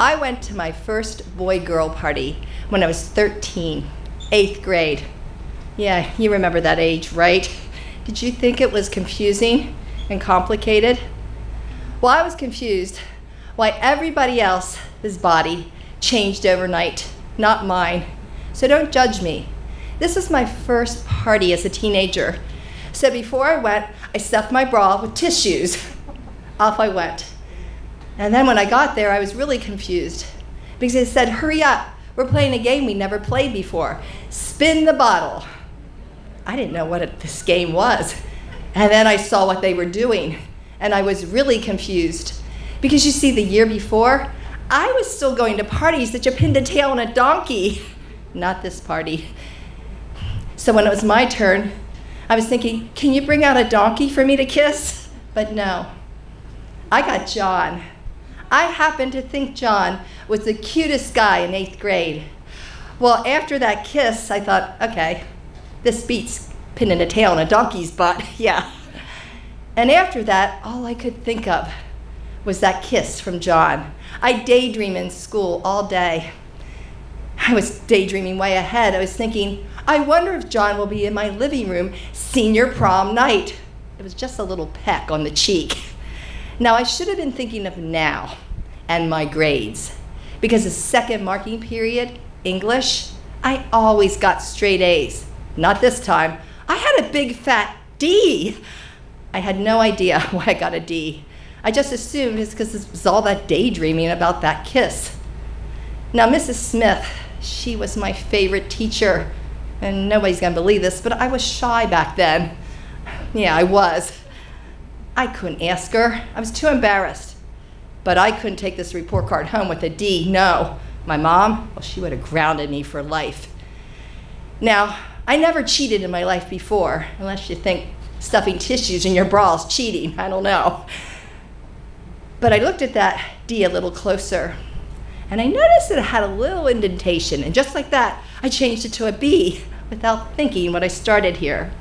I went to my first boy-girl party when I was 13, 8th grade. Yeah, you remember that age, right? Did you think it was confusing and complicated? Well, I was confused why everybody else's body changed overnight, not mine. So don't judge me. This was my first party as a teenager. So before I went, I stuffed my bra with tissues. Off I went. And then when I got there, I was really confused because it said, hurry up, we're playing a game we never played before. Spin the bottle. I didn't know what this game was. And then I saw what they were doing, and I was really confused. Because you see, the year before, I was still going to parties that you pinned a tail on a donkey. Not this party. So when it was my turn, I was thinking, can you bring out a donkey for me to kiss? But no. I got John. I happened to think John was the cutest guy in 8th grade. Well, after that kiss, I thought, okay, this beats pinning a tail on a donkey's butt, yeah. And after that, all I could think of was that kiss from John. I daydream in school all day. I was daydreaming way ahead. I was thinking, I wonder if John will be in my living room senior prom night. It was just a little peck on the cheek. Now, I should have been thinking of now and my grades, because the second marking period, English, I always got straight A's. Not this time. I had a big fat D. I had no idea why I got a D. I just assumed it's because it was all that daydreaming about that kiss. Now, Mrs. Smith, she was my favorite teacher, and nobody's gonna believe this, but I was shy back then. Yeah, I was. I couldn't ask her. I was too embarrassed. But I couldn't take this report card home with a D, no. My mom, well, she would have grounded me for life. Now, I never cheated in my life before, unless you think stuffing tissues in your bra is cheating, I don't know. But I looked at that D a little closer, and I noticed that it had a little indentation, and just like that, I changed it to a B without thinking when I started here.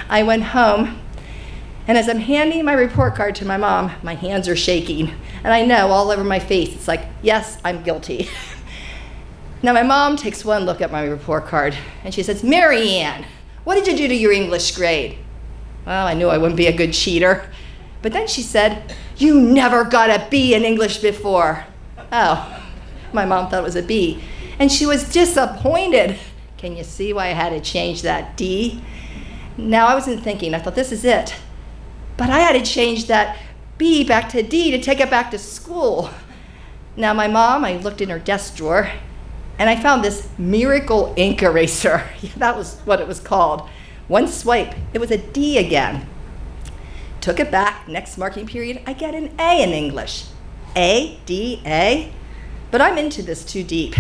I went home, and as I'm handing my report card to my mom, my hands are shaking, and I know all over my face, it's like, yes, I'm guilty. Now my mom takes one look at my report card, and she says, Marianne, what did you do to your English grade? Well, I knew I wouldn't be a good cheater. But then she said, you never got a B in English before. Oh, my mom thought it was a B, and she was disappointed. Can you see why I had to change that D? Now I wasn't thinking, I thought this is it. But I had to change that B back to D to take it back to school. Now my mom, I looked in her desk drawer, and I found this miracle ink eraser. That was what it was called. One swipe, it was a D again. Took it back, next marking period, I get an A in English. A, D, A. But I'm into this too deep.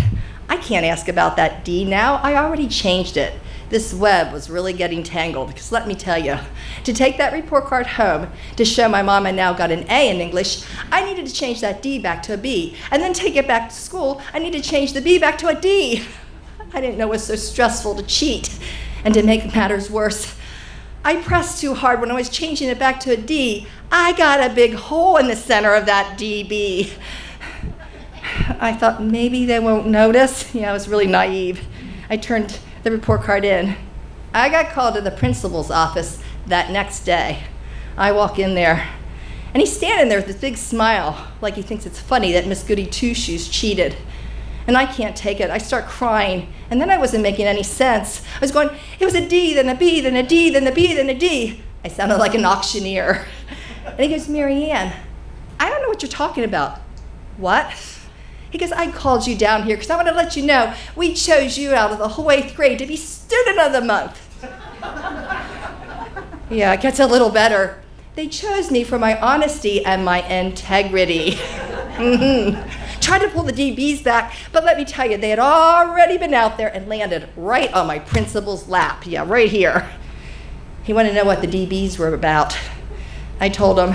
I can't ask about that D now, I already changed it. This web was really getting tangled, because let me tell you, to take that report card home to show my mom I now got an A in English, I needed to change that D back to a B, and then take it back to school, I needed to change the B back to a D. I didn't know it was so stressful to cheat, and to make matters worse, I pressed too hard when I was changing it back to a D. I got a big hole in the center of that DB. I thought maybe they won't notice. Yeah, I was really naive. I turned the report card in. I got called to the principal's office that next day. I walk in there, and he's standing there with this big smile, like he thinks it's funny that Miss Goody Two-Shoes cheated. And I can't take it. I start crying, and then I wasn't making any sense. I was going, it was a D, then a B, then a D, then a B, then a D. I sounded like an auctioneer. And he goes, Marianne, I don't know what you're talking about. What? He goes, I called you down here because I want to let you know we chose you out of the whole 8th grade to be student of the month. Yeah, it gets a little better. They chose me for my honesty and my integrity. Tried to pull the DBs back, but let me tell you, they had already been out there and landed right on my principal's lap. Yeah, right here. He wanted to know what the DBs were about. I told him.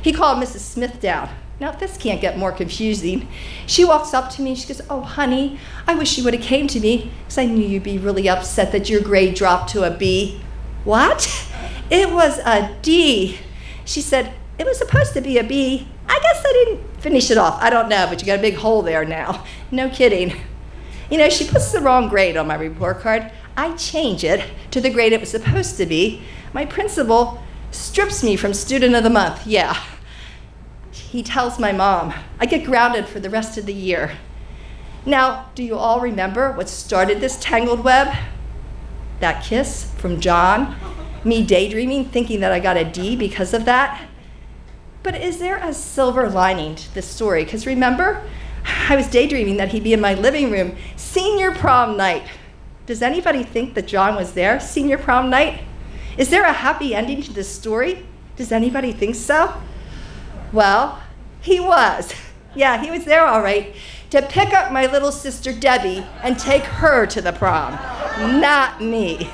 He called Mrs. Smith down. Now, this can't get more confusing. She walks up to me, she goes, oh, honey, I wish you would have came to me, because I knew you'd be really upset that your grade dropped to a B. What? It was a D. She said, It was supposed to be a B. I guess I didn't finish it off. I don't know, but you got a big hole there now. No kidding. You know, she puts the wrong grade on my report card. I change it to the grade it was supposed to be. My principal strips me from student of the month, yeah. He tells my mom. I get grounded for the rest of the year. Now, do you all remember what started this tangled web? That kiss from John, me daydreaming, thinking that I got a D because of that. But is there a silver lining to this story? Because remember, I was daydreaming that he'd be in my living room, senior prom night. Does anybody think that John was there, senior prom night? Is there a happy ending to this story? Does anybody think so? Well, he was. Yeah, he was there all right, to pick up my little sister Debbie and take her to the prom, not me.